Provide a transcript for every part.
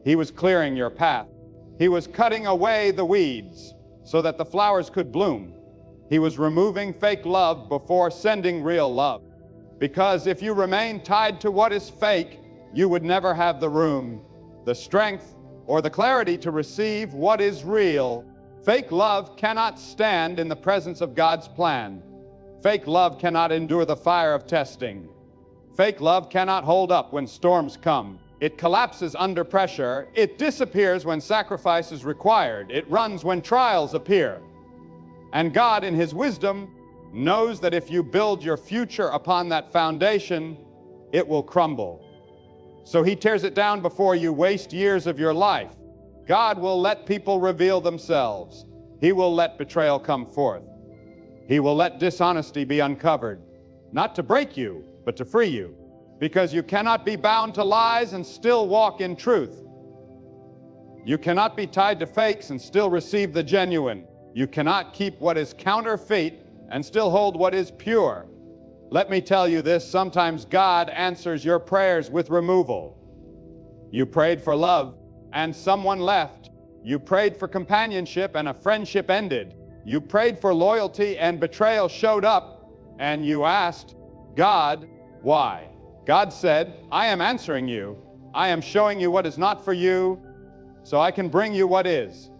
He was clearing your path. He was cutting away the weeds so that the flowers could bloom. He was removing fake love before sending real love. Because if you remain tied to what is fake, you would never have the room, the strength, or the clarity to receive what is real. Fake love cannot stand in the presence of God's plan. Fake love cannot endure the fire of testing. Fake love cannot hold up when storms come. It collapses under pressure. It disappears when sacrifice is required. It runs when trials appear. And God, in His wisdom, knows that if you build your future upon that foundation, it will crumble. So He tears it down before you waste years of your life. God will let people reveal themselves. He will let betrayal come forth. He will let dishonesty be uncovered, not to break you, but to free you, because you cannot be bound to lies and still walk in truth. You cannot be tied to fakes and still receive the genuine. You cannot keep what is counterfeit and still hold what is pure. Let me tell you this, sometimes God answers your prayers with removal. You prayed for love and someone left. You prayed for companionship and a friendship ended. You prayed for loyalty and betrayal showed up, and you asked, God, why? God said, I am answering you. I am showing you what is not for you, so I can bring you what is.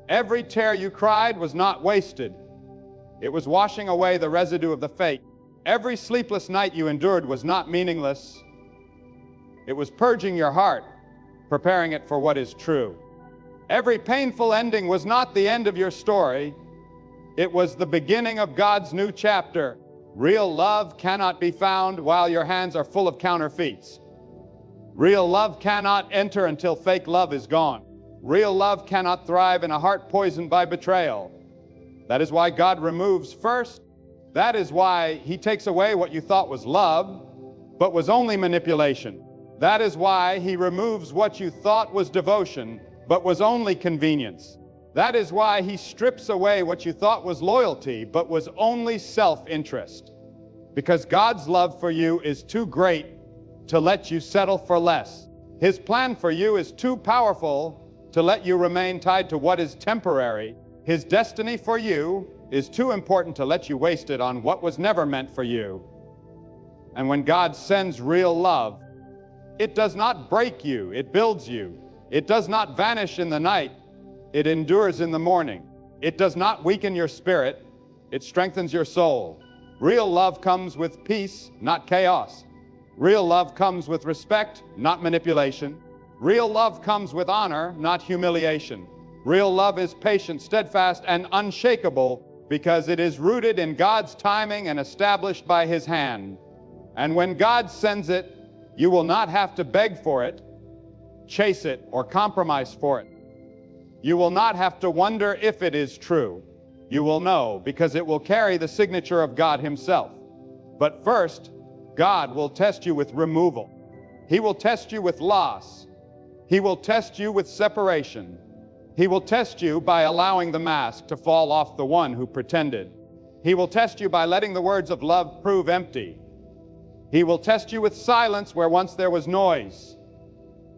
Every tear you cried was not wasted. It was washing away the residue of the fake. Every sleepless night you endured was not meaningless. It was purging your heart, preparing it for what is true. Every painful ending was not the end of your story. It was the beginning of God's new chapter. Real love cannot be found while your hands are full of counterfeits. Real love cannot enter until fake love is gone. Real love cannot thrive in a heart poisoned by betrayal. That is why God removes first. That is why He takes away what you thought was love, but was only manipulation. That is why He removes what you thought was devotion, but was only convenience. That is why He strips away what you thought was loyalty, but was only self-interest. Because God's love for you is too great to let you settle for less. His plan for you is too powerful to let you remain tied to what is temporary. His destiny for you is too important to let you waste it on what was never meant for you. And when God sends real love, it does not break you, it builds you. It does not vanish in the night, it endures in the morning. It does not weaken your spirit, it strengthens your soul. Real love comes with peace, not chaos. Real love comes with respect, not manipulation. Real love comes with honor, not humiliation. Real love is patient, steadfast, and unshakable because it is rooted in God's timing and established by His hand. And when God sends it, you will not have to beg for it, chase it, or compromise for it. You will not have to wonder if it is true. You will know because it will carry the signature of God Himself. But first, God will test you with removal. He will test you with loss. He will test you with separation. He will test you by allowing the mask to fall off the one who pretended. He will test you by letting the words of love prove empty. He will test you with silence where once there was noise,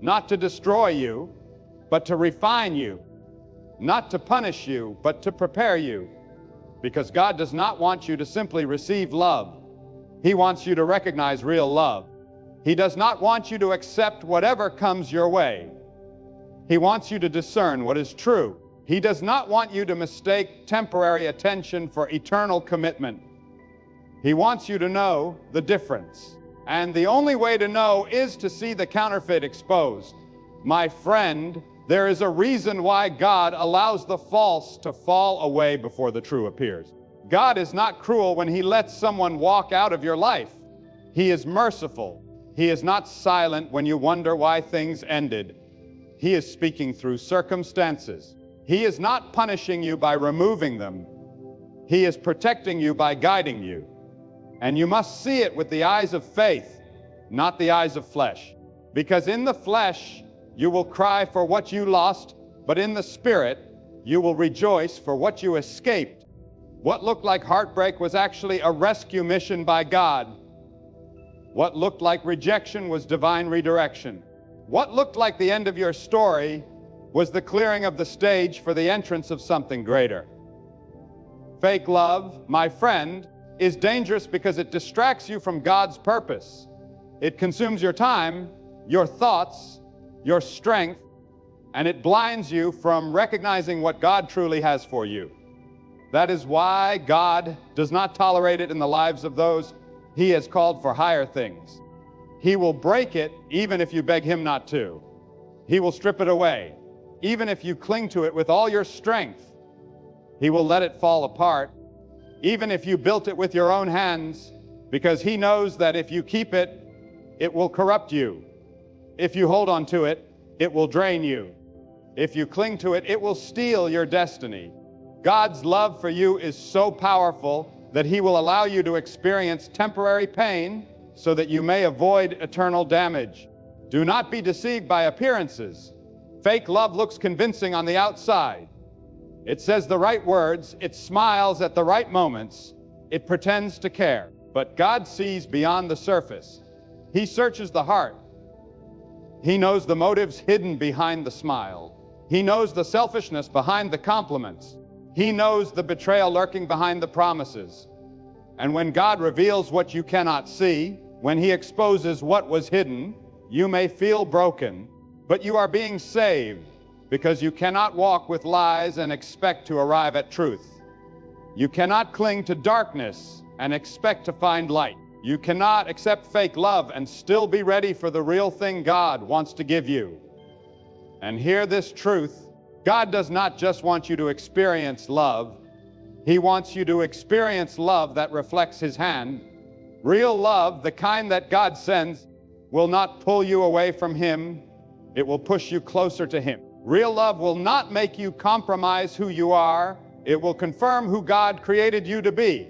not to destroy you, but to refine you, not to punish you, but to prepare you. Because God does not want you to simply receive love. He wants you to recognize real love. He does not want you to accept whatever comes your way. He wants you to discern what is true. He does not want you to mistake temporary attention for eternal commitment. He wants you to know the difference. And the only way to know is to see the counterfeit exposed. My friend, there is a reason why God allows the false to fall away before the true appears. God is not cruel when He lets someone walk out of your life. He is merciful. He is not silent when you wonder why things ended. He is speaking through circumstances. He is not punishing you by removing them. He is protecting you by guiding you. And you must see it with the eyes of faith, not the eyes of flesh. Because in the flesh, you will cry for what you lost, but in the spirit, you will rejoice for what you escaped. What looked like heartbreak was actually a rescue mission by God. What looked like rejection was divine redirection. What looked like the end of your story was the clearing of the stage for the entrance of something greater. Fake love, my friend, is dangerous because it distracts you from God's purpose. It consumes your time, your thoughts, your strength, and it blinds you from recognizing what God truly has for you. That is why God does not tolerate it in the lives of those He has called for higher things. He will break it even if you beg Him not to. He will strip it away, even if you cling to it with all your strength. He will let it fall apart, even if you built it with your own hands, because He knows that if you keep it, it will corrupt you. If you hold on to it, it will drain you. If you cling to it, it will steal your destiny. God's love for you is so powerful that He will allow you to experience temporary pain so that you may avoid eternal damage. Do not be deceived by appearances. Fake love looks convincing on the outside. It says the right words, it smiles at the right moments, it pretends to care. But God sees beyond the surface. He searches the heart. He knows the motives hidden behind the smile. He knows the selfishness behind the compliments. He knows the betrayal lurking behind the promises. And when God reveals what you cannot see, when He exposes what was hidden, you may feel broken, but you are being saved because you cannot walk with lies and expect to arrive at truth. You cannot cling to darkness and expect to find light. You cannot accept fake love and still be ready for the real thing God wants to give you. And hear this truth: God does not just want you to experience love. He wants you to experience love that reflects His hand. Real love, the kind that God sends, will not pull you away from Him. It will push you closer to Him. Real love will not make you compromise who you are. It will confirm who God created you to be.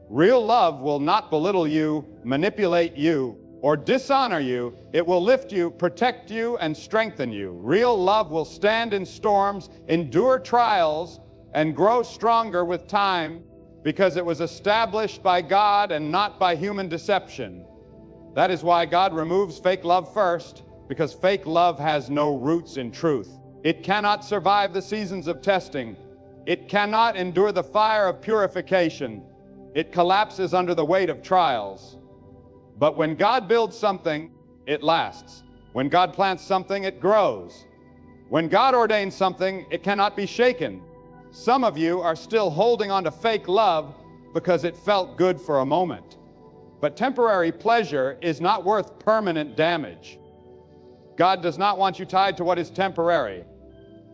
Real love will not belittle you, manipulate you, or dishonor you. It will lift you, protect you, and strengthen you. Real love will stand in storms, endure trials, and grow stronger with time because it was established by God and not by human deception. That is why God removes fake love first, because fake love has no roots in truth. It cannot survive the seasons of testing. It cannot endure the fire of purification. It collapses under the weight of trials. But when God builds something, it lasts. When God plants something, it grows. When God ordains something, it cannot be shaken. Some of you are still holding on to fake love because it felt good for a moment. But temporary pleasure is not worth permanent damage. God does not want you tied to what is temporary.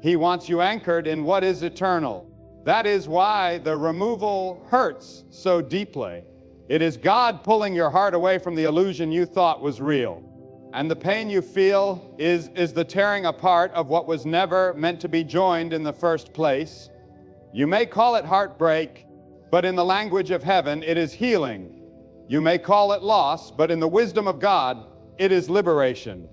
He wants you anchored in what is eternal. That is why the removal hurts so deeply. It is God pulling your heart away from the illusion you thought was real. And the pain you feel is the tearing apart of what was never meant to be joined in the first place. You may call it heartbreak, but in the language of heaven, it is healing. You may call it loss, but in the wisdom of God, it is liberation.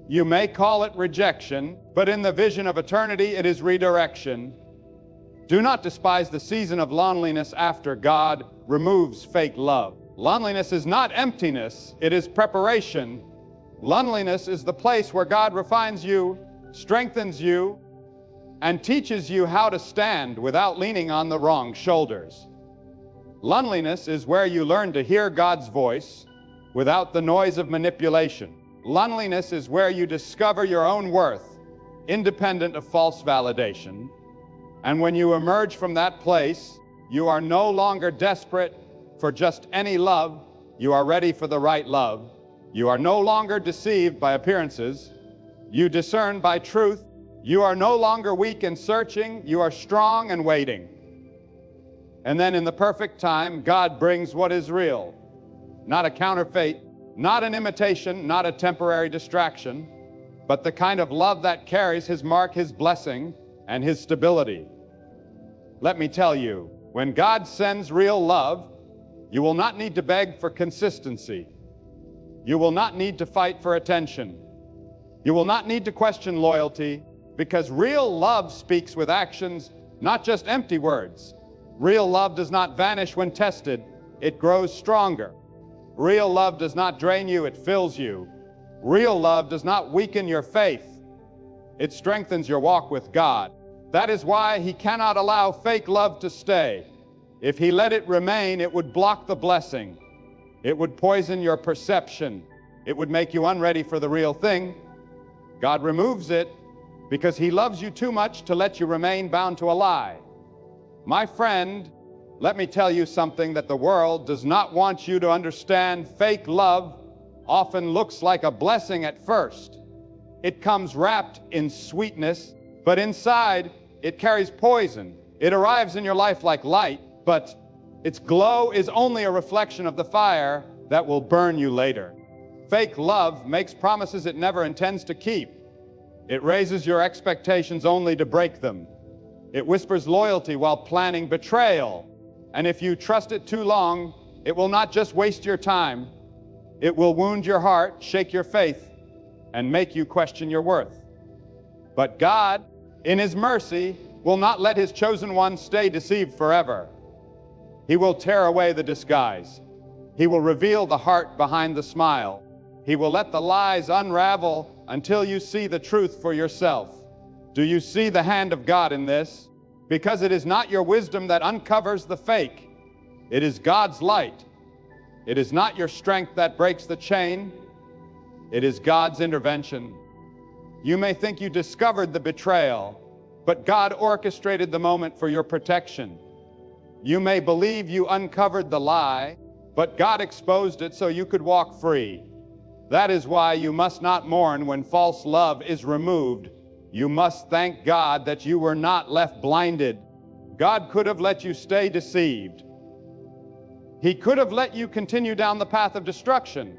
You may call it rejection, but in the vision of eternity, it is redirection. Do not despise the season of loneliness after God removes fake love. Loneliness is not emptiness, it is preparation. Loneliness is the place where God refines you, strengthens you, and teaches you how to stand without leaning on the wrong shoulders. Loneliness is where you learn to hear God's voice without the noise of manipulation. Loneliness is where you discover your own worth, independent of false validation. And when you emerge from that place, you are no longer desperate for just any love. You are ready for the right love. You are no longer deceived by appearances. You discern by truth. You are no longer weak and searching. You are strong and waiting. And then in the perfect time, God brings what is real, not a counterfeit, not an imitation, not a temporary distraction, but the kind of love that carries His mark, His blessing, and His stability. Let me tell you, when God sends real love, you will not need to beg for consistency. You will not need to fight for attention. You will not need to question loyalty, because real love speaks with actions, not just empty words. Real love does not vanish when tested. It grows stronger. Real love does not drain you, it fills you. Real love does not weaken your faith. It strengthens your walk with God. That is why He cannot allow fake love to stay. If He let it remain, it would block the blessing. It would poison your perception. It would make you unready for the real thing. God removes it because He loves you too much to let you remain bound to a lie. My friend, let me tell you something that the world does not want you to understand. Fake love often looks like a blessing at first. It comes wrapped in sweetness, but inside it carries poison. It arrives in your life like light, but its glow is only a reflection of the fire that will burn you later. Fake love makes promises it never intends to keep. It raises your expectations only to break them. It whispers loyalty while planning betrayal. And if you trust it too long, it will not just waste your time. It will wound your heart, shake your faith, and make you question your worth. But God, in His mercy, will not let His chosen ones stay deceived forever. He will tear away the disguise. He will reveal the heart behind the smile. He will let the lies unravel until you see the truth for yourself. Do you see the hand of God in this? Because it is not your wisdom that uncovers the fake. It is God's light. It is not your strength that breaks the chain. It is God's intervention. You may think you discovered the betrayal, but God orchestrated the moment for your protection. You may believe you uncovered the lie, but God exposed it so you could walk free. That is why you must not mourn when false love is removed. You must thank God that you were not left blinded. God could have let you stay deceived. He could have let you continue down the path of destruction,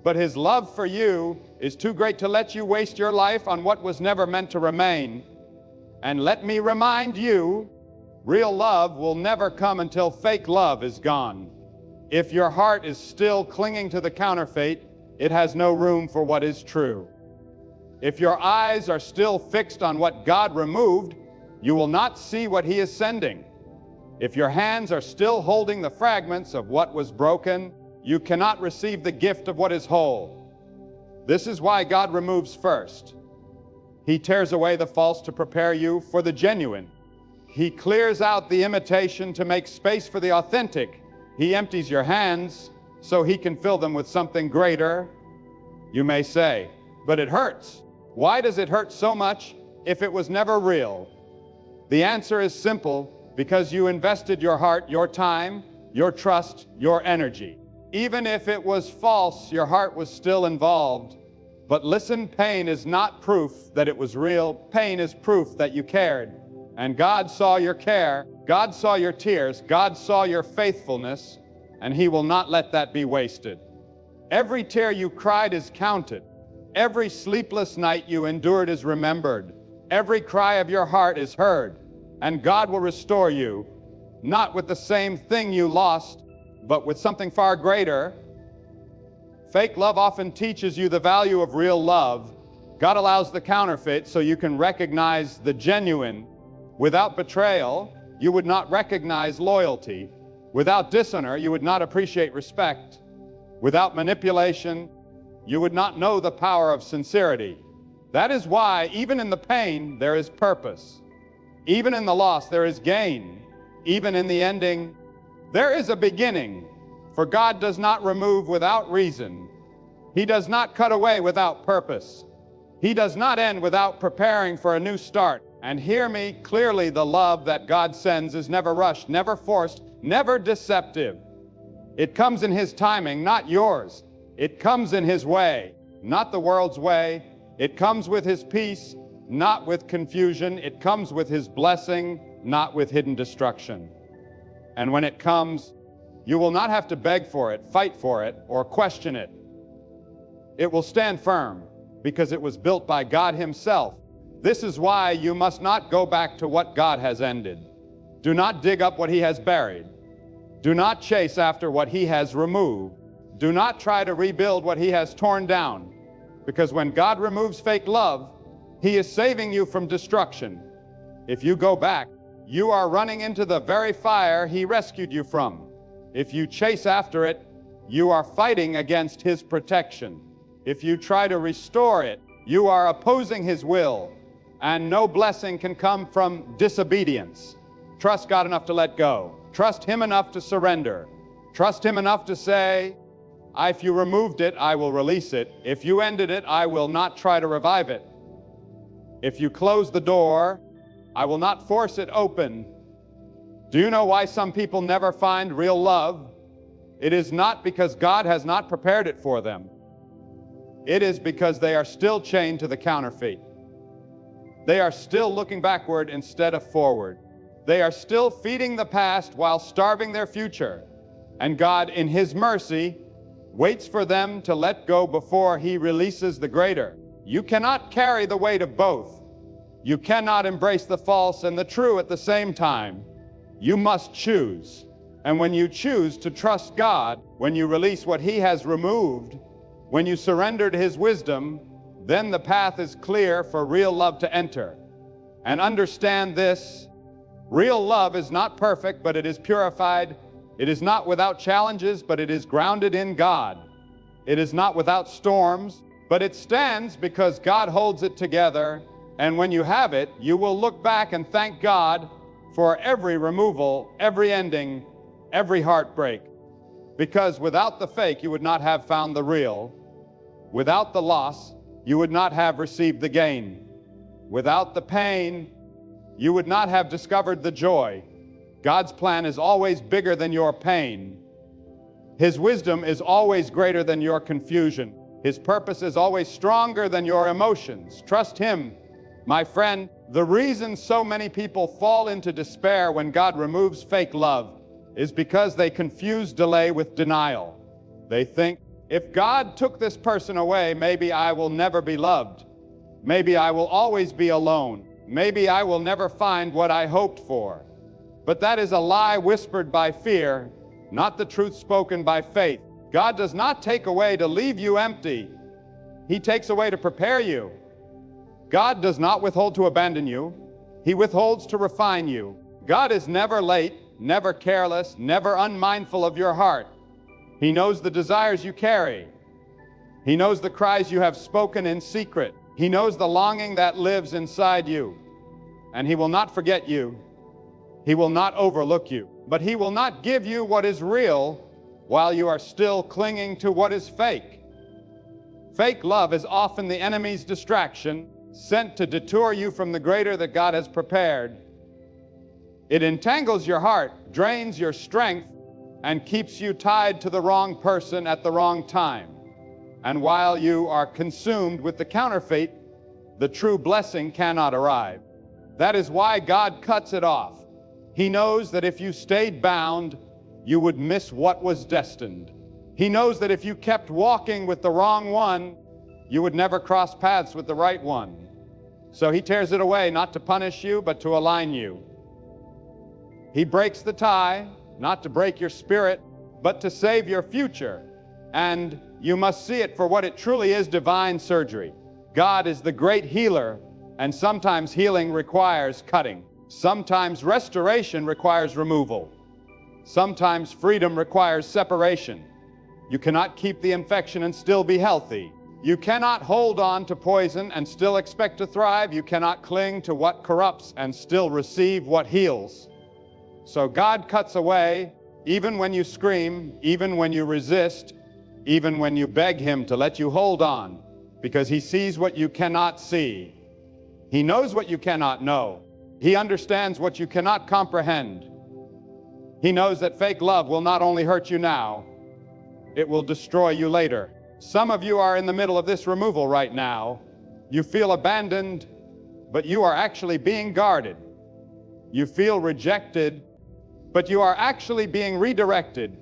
but His love for you is too great to let you waste your life on what was never meant to remain. And let me remind you, real love will never come until fake love is gone. If your heart is still clinging to the counterfeit, it has no room for what is true. If your eyes are still fixed on what God removed, you will not see what He is sending. If your hands are still holding the fragments of what was broken, you cannot receive the gift of what is whole. This is why God removes first. He tears away the false to prepare you for the genuine. He clears out the imitation to make space for the authentic. He empties your hands so He can fill them with something greater. You may say, but it hurts. Why does it hurt so much if it was never real? The answer is simple, because you invested your heart, your time, your trust, your energy. Even if it was false, your heart was still involved. But listen, pain is not proof that it was real. Pain is proof that you cared. And God saw your care. God saw your tears. God saw your faithfulness. And He will not let that be wasted. Every tear you cried is counted. Every sleepless night you endured is remembered. Every cry of your heart is heard. And God will restore you, not with the same thing you lost, but with something far greater. Fake love often teaches you the value of real love. God allows the counterfeit so you can recognize the genuine. Without betrayal, you would not recognize loyalty. Without dishonor, you would not appreciate respect. Without manipulation, you would not know the power of sincerity. That is why, even in the pain, there is purpose. Even in the loss, there is gain. Even in the ending, there is a beginning. For God does not remove without reason. He does not cut away without purpose. He does not end without preparing for a new start. And hear me clearly, the love that God sends is never rushed, never forced, never deceptive. It comes in His timing, not yours. It comes in His way, not the world's way. It comes with His peace, not with confusion. It comes with His blessing, not with hidden destruction. And when it comes, you will not have to beg for it, fight for it, or question it. It will stand firm because it was built by God Himself. This is why you must not go back to what God has ended. Do not dig up what He has buried. Do not chase after what He has removed. Do not try to rebuild what He has torn down. Because when God removes fake love, He is saving you from destruction. If you go back, you are running into the very fire He rescued you from. If you chase after it, you are fighting against His protection. If you try to restore it, you are opposing His will, and no blessing can come from disobedience. Trust God enough to let go. Trust Him enough to surrender. Trust Him enough to say, if you removed it, I will release it. If you ended it, I will not try to revive it. If you close the door, I will not force it open. Do you know why some people never find real love? It is not because God has not prepared it for them. It is because they are still chained to the counterfeit. They are still looking backward instead of forward. They are still feeding the past while starving their future. And God, in His mercy, waits for them to let go before He releases the greater. You cannot carry the weight of both. You cannot embrace the false and the true at the same time. You must choose. And when you choose to trust God, when you release what He has removed, when you surrender to His wisdom, then the path is clear for real love to enter. And understand this, real love is not perfect, but it is purified. It is not without challenges, but it is grounded in God. It is not without storms, but it stands because God holds it together. And when you have it, you will look back and thank God for every removal, every ending, every heartbreak. Because without the fake, you would not have found the real. Without the loss, you would not have received the gain. Without the pain, you would not have discovered the joy. God's plan is always bigger than your pain. His wisdom is always greater than your confusion. His purpose is always stronger than your emotions. Trust Him, my friend. The reason so many people fall into despair when God removes fake love is because they confuse delay with denial. They think, if God took this person away, maybe I will never be loved. Maybe I will always be alone. Maybe I will never find what I hoped for. But that is a lie whispered by fear, not the truth spoken by faith. God does not take away to leave you empty. He takes away to prepare you. God does not withhold to abandon you. He withholds to refine you. God is never late, never careless, never unmindful of your heart. He knows the desires you carry. He knows the cries you have spoken in secret. He knows the longing that lives inside you. And He will not forget you. He will not overlook you. But He will not give you what is real while you are still clinging to what is fake. Fake love is often the enemy's distraction, sent to detour you from the greater that God has prepared. It entangles your heart, drains your strength, and keeps you tied to the wrong person at the wrong time. And while you are consumed with the counterfeit, the true blessing cannot arrive. That is why God cuts it off. He knows that if you stayed bound, you would miss what was destined. He knows that if you kept walking with the wrong one, you would never cross paths with the right one. So He tears it away, not to punish you, but to align you. He breaks the tie, not to break your spirit, but to save your future. And you must see it for what it truly is, divine surgery. God is the great healer, and sometimes healing requires cutting. Sometimes restoration requires removal. Sometimes freedom requires separation. You cannot keep the infection and still be healthy. You cannot hold on to poison and still expect to thrive. You cannot cling to what corrupts and still receive what heals. So God cuts away, even when you scream, even when you resist, even when you beg Him to let you hold on, because He sees what you cannot see. He knows what you cannot know. He understands what you cannot comprehend. He knows that fake love will not only hurt you now, it will destroy you later. Some of you are in the middle of this removal right now. You feel abandoned, but you are actually being guarded. You feel rejected, but you are actually being redirected.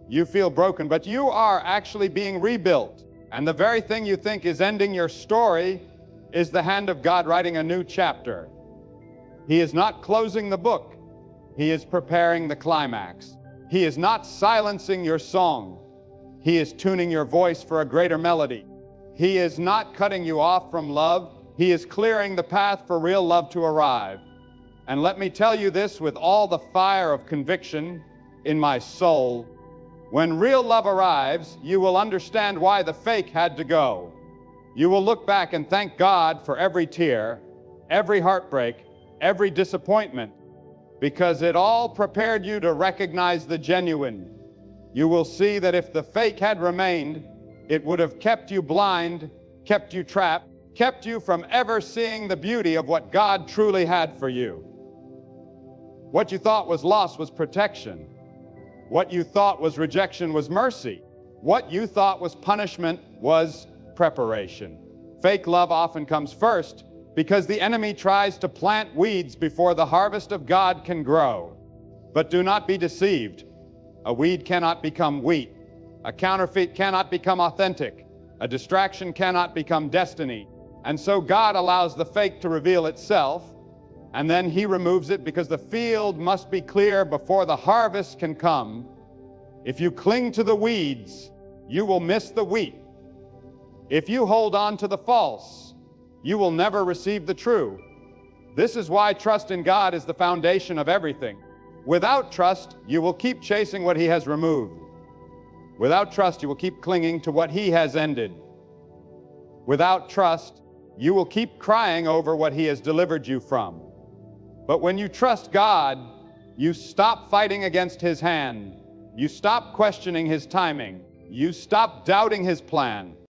You feel broken, but you are actually being rebuilt. And the very thing you think is ending your story is the hand of God writing a new chapter. He is not closing the book. He is preparing the climax. He is not silencing your song. He is tuning your voice for a greater melody. He is not cutting you off from love. He is clearing the path for real love to arrive. And let me tell you this with all the fire of conviction in my soul. When real love arrives, you will understand why the fake had to go. You will look back and thank God for every tear, every heartbreak, every disappointment, because it all prepared you to recognize the genuine. You will see that if the fake had remained, it would have kept you blind, kept you trapped, kept you from ever seeing the beauty of what God truly had for you. What you thought was loss was protection. What you thought was rejection was mercy. What you thought was punishment was preparation. Fake love often comes first because the enemy tries to plant weeds before the harvest of God can grow. But do not be deceived. A weed cannot become wheat. A counterfeit cannot become authentic. A distraction cannot become destiny. And so God allows the fake to reveal itself, and then He removes it because the field must be clear before the harvest can come. If you cling to the weeds, you will miss the wheat. If you hold on to the false, you will never receive the true. This is why trust in God is the foundation of everything. Without trust, you will keep chasing what He has removed. Without trust, you will keep clinging to what He has ended. Without trust, you will keep crying over what He has delivered you from. But when you trust God, you stop fighting against His hand. You stop questioning His timing. You stop doubting His plan.